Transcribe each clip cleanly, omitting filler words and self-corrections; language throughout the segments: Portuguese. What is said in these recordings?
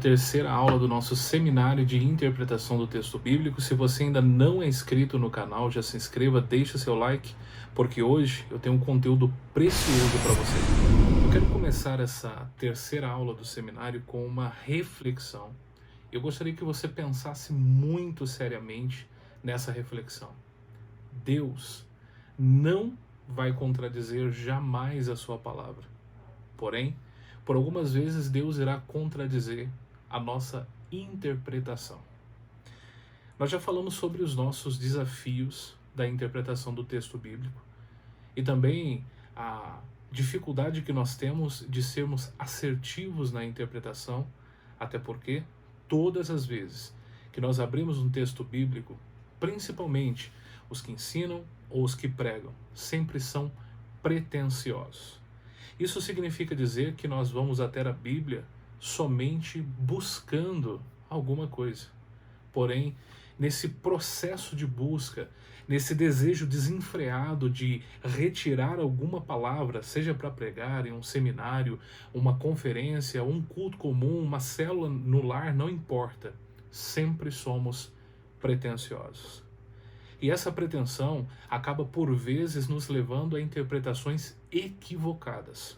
terceira aula do nosso seminário de interpretação do texto bíblico. Se você ainda não é inscrito no canal, já se inscreva, deixa seu like, porque hoje eu tenho um conteúdo precioso para você. Eu quero começar essa terceira aula do seminário com uma reflexão. Eu gostaria que você pensasse muito seriamente nessa reflexão. Deus não vai contradizer jamais a sua palavra. Porém, por algumas vezes Deus irá contradizer a nossa interpretação. Nós já falamos sobre os nossos desafios da interpretação do texto bíblico e também a dificuldade que nós temos de sermos assertivos na interpretação, até porque todas as vezes que nós abrimos um texto bíblico, principalmente os que ensinam ou os que pregam, sempre são pretensiosos. Isso significa dizer que nós vamos até a Bíblia somente buscando alguma coisa. Porém, nesse processo de busca, nesse desejo desenfreado de retirar alguma palavra, seja para pregar em um seminário, uma conferência, um culto comum, uma célula no lar, não importa. Sempre somos pretensiosos. E essa pretensão acaba por vezes nos levando a interpretações equivocadas.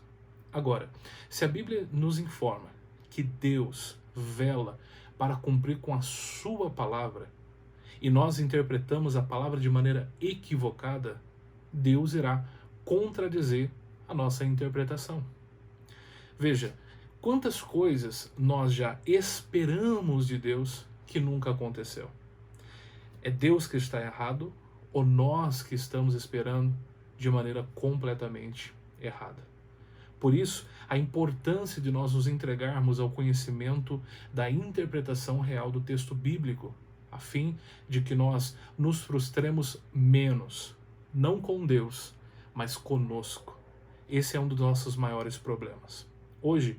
Agora, se a Bíblia nos informa que Deus vela para cumprir com a sua palavra e nós interpretamos a palavra de maneira equivocada, Deus irá contradizer a nossa interpretação. Veja, quantas coisas nós já esperamos de Deus que nunca aconteceu. É Deus que está errado ou nós que estamos esperando de maneira completamente errada? Por isso, a importância de nós nos entregarmos ao conhecimento da interpretação real do texto bíblico, a fim de que nós nos frustremos menos, não com Deus, mas conosco. Esse é um dos nossos maiores problemas. Hoje,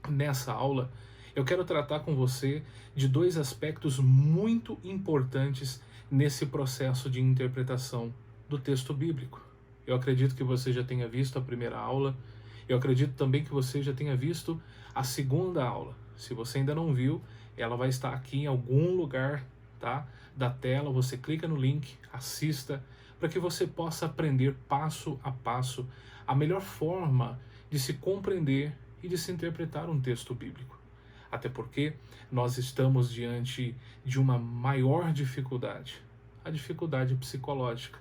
nessa aula, eu quero tratar com você de dois aspectos muito importantes nesse processo de interpretação do texto bíblico. Eu acredito que você já tenha visto a primeira aula, eu acredito também que você já tenha visto a segunda aula. Se você ainda não viu, ela vai estar aqui em algum lugar, tá, da tela. Você clica no link, assista, para que você possa aprender passo a passo a melhor forma de se compreender e de se interpretar um texto bíblico. Até porque nós estamos diante de uma maior dificuldade, a dificuldade psicológica.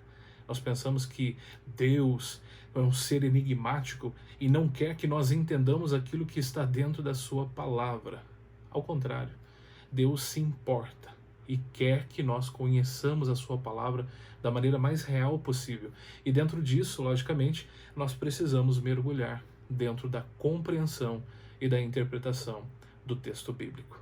Nós pensamos que Deus é um ser enigmático e não quer que nós entendamos aquilo que está dentro da sua palavra. Ao contrário, Deus se importa e quer que nós conheçamos a sua palavra da maneira mais real possível. E dentro disso, logicamente, nós precisamos mergulhar dentro da compreensão e da interpretação do texto bíblico.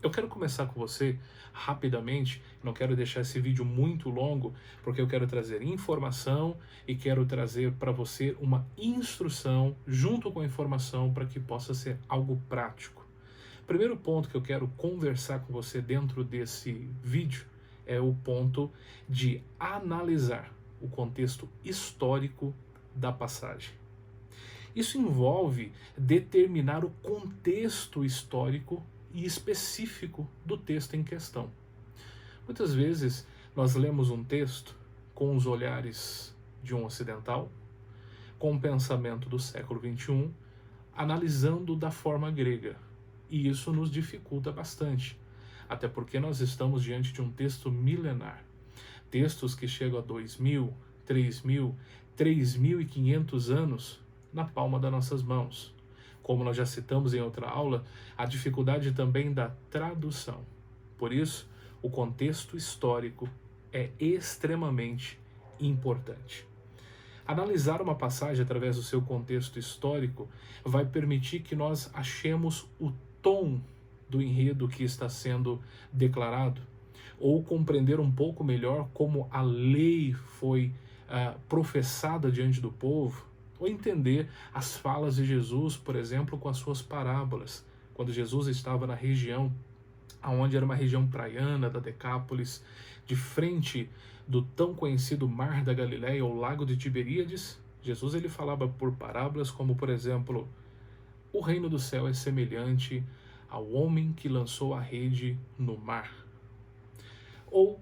Eu quero começar com você rapidamente, não quero deixar esse vídeo muito longo, porque eu quero trazer informação e quero trazer para você uma instrução junto com a informação para que possa ser algo prático. Primeiro ponto que eu quero conversar com você dentro desse vídeo é o ponto de analisar o contexto histórico da passagem. Isso envolve determinar o contexto histórico e específico do texto em questão. Muitas vezes nós lemos um texto com os olhares de um ocidental, com o pensamento do século XXI, analisando da forma grega. E isso nos dificulta bastante, até porque nós estamos diante de um texto milenar. Textos que chegam a 2.000, 3.000, 3.500 anos na palma das nossas mãos. Como nós já citamos em outra aula, a dificuldade também da tradução. Por isso, o contexto histórico é extremamente importante. Analisar uma passagem através do seu contexto histórico vai permitir que nós achemos o tom do enredo que está sendo declarado, ou compreender um pouco melhor como a lei foi professada diante do povo, ou entender as falas de Jesus, por exemplo, com as suas parábolas, quando Jesus estava na região, onde era uma região praiana da Decápolis, de frente do tão conhecido Mar da Galileia, ou Lago de Tiberíades. Jesus ele falava por parábolas como, por exemplo, o reino do céu é semelhante ao homem que lançou a rede no mar. Ou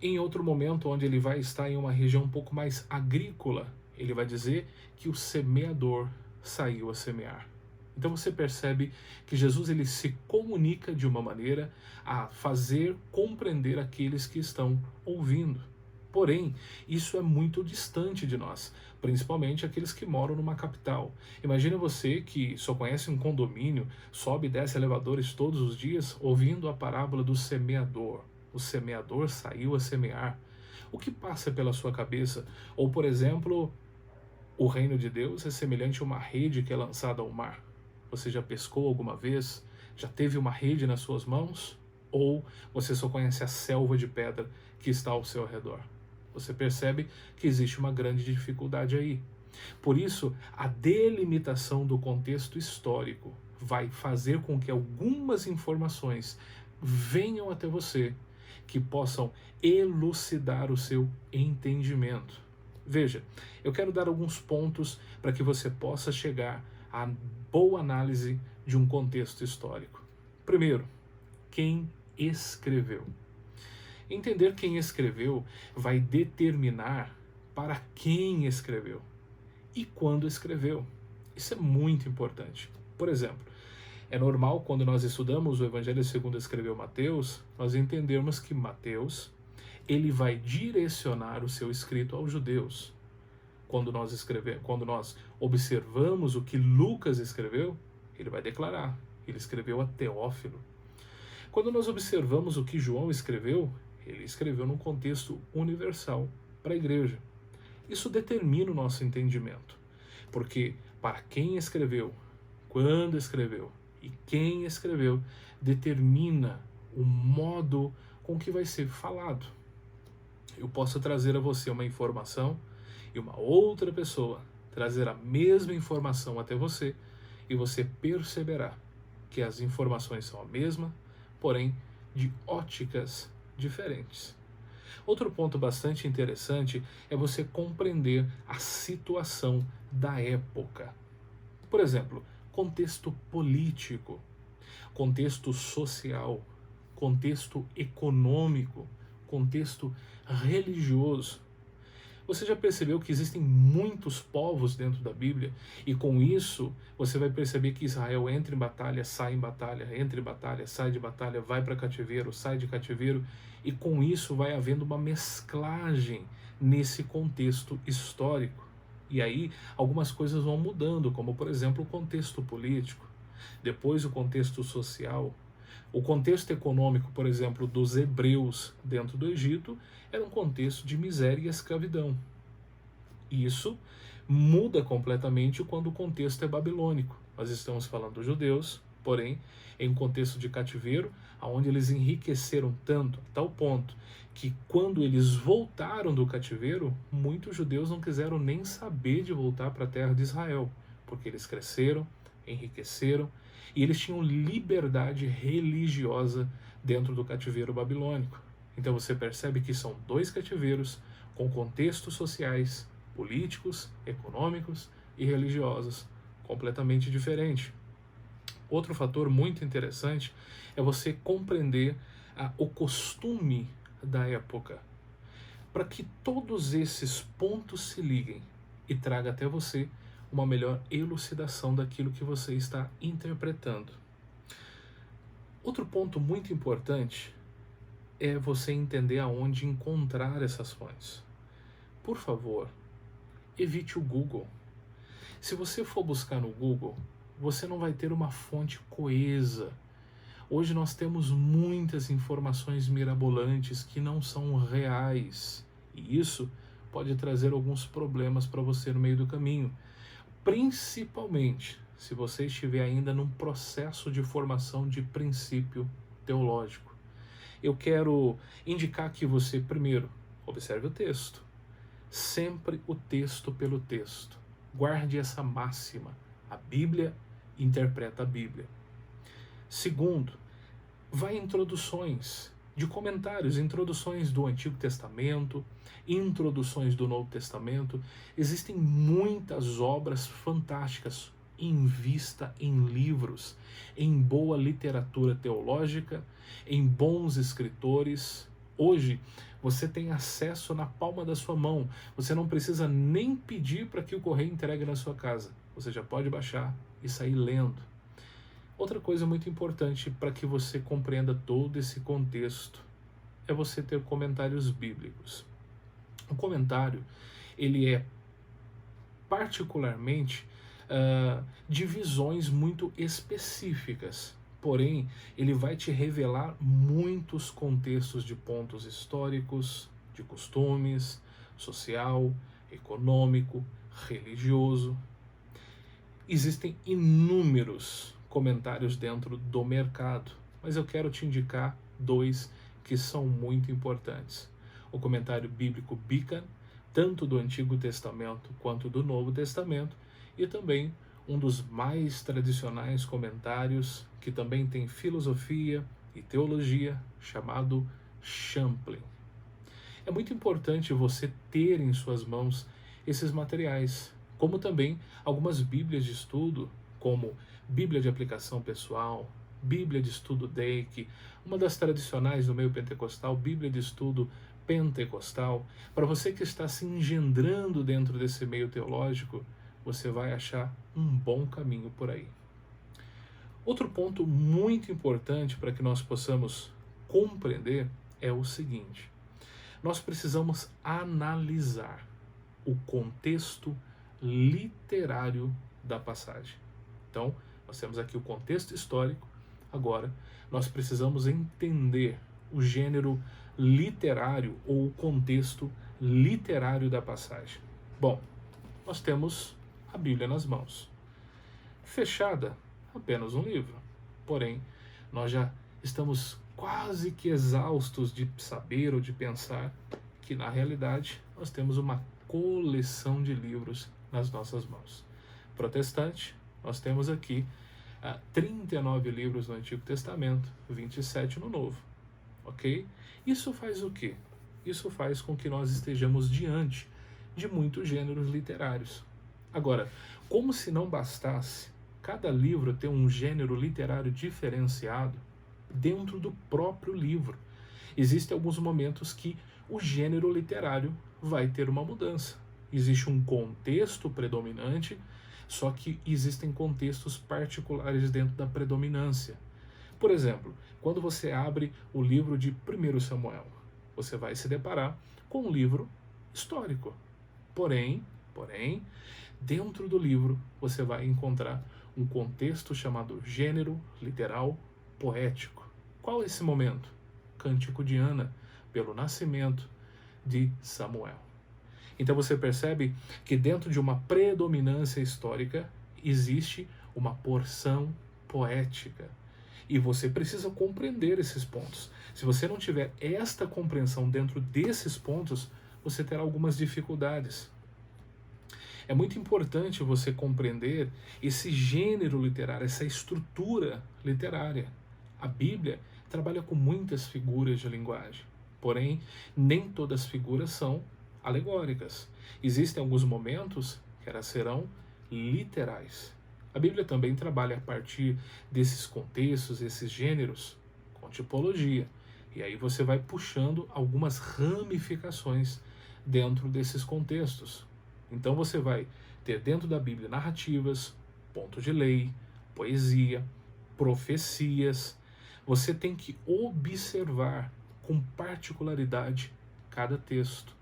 em outro momento, onde ele vai estar em uma região um pouco mais agrícola, ele vai dizer que o semeador saiu a semear. Então você percebe que Jesus ele se comunica de uma maneira a fazer compreender aqueles que estão ouvindo. Porém, isso é muito distante de nós, principalmente aqueles que moram numa capital. Imagina você que só conhece um condomínio, sobe e desce elevadores todos os dias, ouvindo a parábola do semeador. O semeador saiu a semear. O que passa pela sua cabeça? Ou, por exemplo, o reino de Deus é semelhante a uma rede que é lançada ao mar. Você já pescou alguma vez? Já teve uma rede nas suas mãos? Ou você só conhece a selva de pedra que está ao seu redor? Você percebe que existe uma grande dificuldade aí. Por isso, a delimitação do contexto histórico vai fazer com que algumas informações venham até você que possam elucidar o seu entendimento. Veja, eu quero dar alguns pontos para que você possa chegar à boa análise de um contexto histórico. Primeiro, quem escreveu? Entender quem escreveu vai determinar para quem escreveu e quando escreveu. Isso é muito importante. Por exemplo, é normal quando nós estudamos o Evangelho segundo escreveu Mateus, nós entendermos que Mateus ele vai direcionar o seu escrito aos judeus. Quando nós observamos o que Lucas escreveu, ele vai declarar, ele escreveu a Teófilo. Quando nós observamos o que João escreveu, ele escreveu num contexto universal para a igreja. Isso determina o nosso entendimento, porque para quem escreveu, quando escreveu e quem escreveu, determina o modo com que vai ser falado. Eu posso trazer a você uma informação e uma outra pessoa trazer a mesma informação até você e você perceberá que as informações são a mesma, porém de óticas diferentes. Outro ponto bastante interessante é você compreender a situação da época. Por exemplo, contexto político, contexto social, contexto econômico, contexto religioso. Você já percebeu que existem muitos povos dentro da Bíblia e com isso você vai perceber que Israel entra em batalha, sai em batalha, entra em batalha, sai de batalha, vai para cativeiro, sai de cativeiro e com isso vai havendo uma mesclagem nesse contexto histórico. E aí algumas coisas vão mudando, como por exemplo o contexto político, depois o contexto social. O contexto econômico, por exemplo, dos hebreus dentro do Egito era um contexto de miséria e escravidão. Isso muda completamente quando o contexto é babilônico. Nós estamos falando dos judeus, porém, em um contexto de cativeiro, onde eles enriqueceram tanto, a tal ponto, que quando eles voltaram do cativeiro, muitos judeus não quiseram nem saber de voltar para a terra de Israel, porque eles cresceram, enriqueceram, e eles tinham liberdade religiosa dentro do cativeiro babilônico. Então você percebe que são dois cativeiros com contextos sociais, políticos, econômicos e religiosos completamente diferentes. Outro fator muito interessante é você compreender o costume da época, para que todos esses pontos se liguem e traga até você uma melhor elucidação daquilo que você está interpretando. Outro ponto muito importante é você entender aonde encontrar essas fontes. Por favor, evite o Google. Se você for buscar no Google, você não vai ter uma fonte coesa. Hoje nós temos muitas informações mirabolantes que não são reais. E isso pode trazer alguns problemas para você no meio do caminho. Principalmente se você estiver ainda num processo de formação de princípio teológico. Eu quero indicar que você, primeiro, observe o texto. Sempre o texto pelo texto. Guarde essa máxima. A Bíblia interpreta a Bíblia. Segundo, vá em introduções de comentários, introduções do Antigo Testamento, introduções do Novo Testamento. Existem muitas obras fantásticas, invista em livros, em boa literatura teológica, em bons escritores. Hoje você tem acesso na palma da sua mão. Você não precisa nem pedir para que o correio entregue na sua casa. Você já pode baixar e sair lendo. Outra coisa muito importante para que você compreenda todo esse contexto é você ter comentários bíblicos. O comentário, ele é particularmente de visões muito específicas. Porém, ele vai te revelar muitos contextos de pontos históricos, de costumes, social, econômico, religioso. Existem inúmeros comentários dentro do mercado, mas eu quero te indicar dois que são muito importantes. O comentário bíblico Beacon, tanto do Antigo Testamento quanto do Novo Testamento, e também um dos mais tradicionais comentários, que também tem filosofia e teologia, chamado Champlin. É muito importante você ter em suas mãos esses materiais, como também algumas bíblias de estudo, como Bíblia de Aplicação Pessoal, Bíblia de Estudo Dake, uma das tradicionais do meio pentecostal, Bíblia de Estudo Pentecostal. Para você que está se engendrando dentro desse meio teológico, você vai achar um bom caminho por aí. Outro ponto muito importante para que nós possamos compreender é o seguinte: nós precisamos analisar o contexto literário da passagem. Então, nós temos aqui o contexto histórico. Agora, nós precisamos entender o gênero literário ou o contexto literário da passagem. Bom, nós temos a Bíblia nas mãos. Fechada, apenas um livro. Porém, nós já estamos quase que exaustos de saber ou de pensar que, na realidade, nós temos uma coleção de livros nas nossas mãos. Protestante, nós temos aqui 39 livros no Antigo Testamento, 27 no Novo. Ok? Isso faz o quê? Isso faz com que nós estejamos diante de muitos gêneros literários. Agora, como se não bastasse cada livro ter um gênero literário diferenciado dentro do próprio livro, existem alguns momentos que o gênero literário vai ter uma mudança. Existe um contexto predominante, só que existem contextos particulares dentro da predominância. Por exemplo, quando você abre o livro de 1 Samuel, você vai se deparar com um livro histórico. Porém, dentro do livro você vai encontrar um contexto chamado gênero literal poético. Qual é esse momento? Cântico de Ana, pelo nascimento de Samuel. Então você percebe que dentro de uma predominância histórica existe uma porção poética. E você precisa compreender esses pontos. Se você não tiver esta compreensão dentro desses pontos, você terá algumas dificuldades. É muito importante você compreender esse gênero literário, essa estrutura literária. A Bíblia trabalha com muitas figuras de linguagem, porém, nem todas as figuras são alegóricas. Existem alguns momentos que elas serão literais. A Bíblia também trabalha a partir desses contextos, esses gêneros, com tipologia. E aí você vai puxando algumas ramificações dentro desses contextos. Então você vai ter dentro da Bíblia narrativas, ponto de lei, poesia, profecias. Você tem que observar com particularidade cada texto.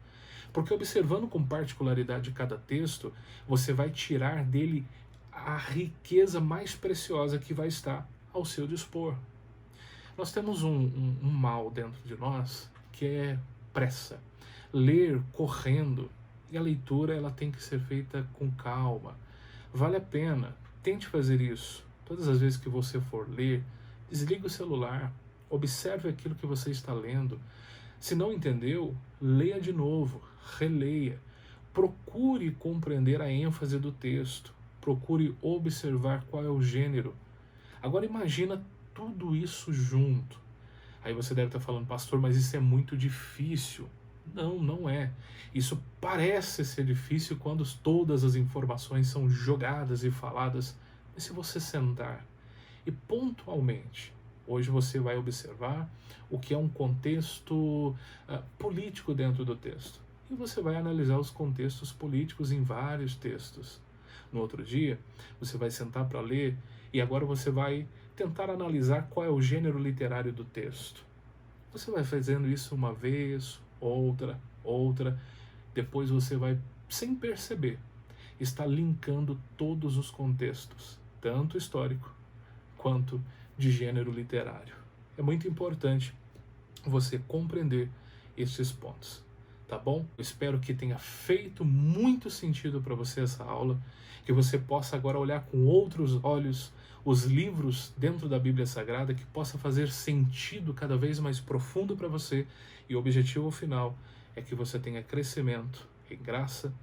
Porque observando com particularidade cada texto, você vai tirar dele a riqueza mais preciosa que vai estar ao seu dispor. Nós temos um mal dentro de nós que é pressa. Ler correndo. E a leitura ela tem que ser feita com calma. Vale a pena. Tente fazer isso. Todas as vezes que você for ler, desligue o celular. Observe aquilo que você está lendo. Se não entendeu, leia de novo. Releia. Procure compreender a ênfase do texto. Procure observar qual é o gênero. Agora imagina tudo isso junto. Aí você deve estar falando, pastor, mas isso é muito difícil. Não, não é. Isso parece ser difícil quando todas as informações são jogadas e faladas E se você sentar e pontualmente, hoje você vai observar o que é um contexto político dentro do texto. E você vai analisar os contextos políticos em vários textos. No outro dia, você vai sentar para ler e agora você vai tentar analisar qual é o gênero literário do texto. Você vai fazendo isso uma vez, outra, depois você vai, sem perceber, estar linkando todos os contextos, tanto histórico quanto de gênero literário. É muito importante você compreender esses pontos, tá bom? Eu espero que tenha feito muito sentido para você essa aula, que você possa agora olhar com outros olhos os livros dentro da Bíblia Sagrada, que possa fazer sentido cada vez mais profundo para você, e o objetivo final é que você tenha crescimento em graça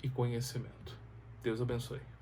e conhecimento. Deus abençoe.